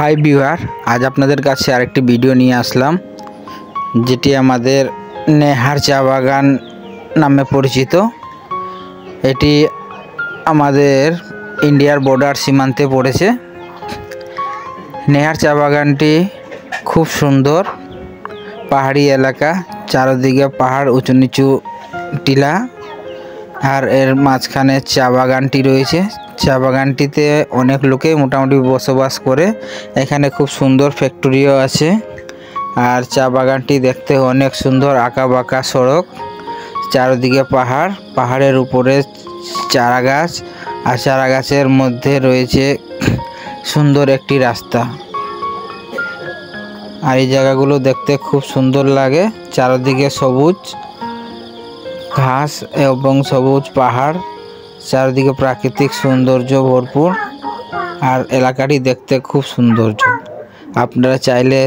High viewer, আজ আপনাদের কাছে আরেকটি ভিডিও নিয়ে আসলাম, যেটি আমাদের নেহার চা বাগান নামে পরিচিত। এটি আমাদের ইন্ডিয়ার বর্ডার সীমান্তে পড়েছে। নেহার চা বাগানটি খুব সুন্দর, পাহাড়ি এলাকা, চারদিকে পাহাড়, উঁচু নিচু টিলা, আর এর মাঝখানে চা বাগানটি রয়েছে। চা বাগানটিতে অনেক লোকে মোটামুটি বসবাস করে। এখানে খুব সুন্দর ফ্যাক্টরিও আছে। আর চা বাগানটি দেখতে অনেক সুন্দর, আঁকা বাঁকা সড়ক, চারদিকে পাহাড়, পাহাড়ের উপরে চারা গাছ, আর চারা গাছের মধ্যে রয়েছে সুন্দর একটি রাস্তা। আর এই জায়গাগুলো দেখতে খুব সুন্দর লাগে। চারদিকে সবুজ ঘাস এবং সবুজ পাহাড়, চারদিকে প্রাকৃতিক সৌন্দর্য ভরপুর। আর এলাকাটি দেখতে খুব সৌন্দর্য। আপনারা চাইলে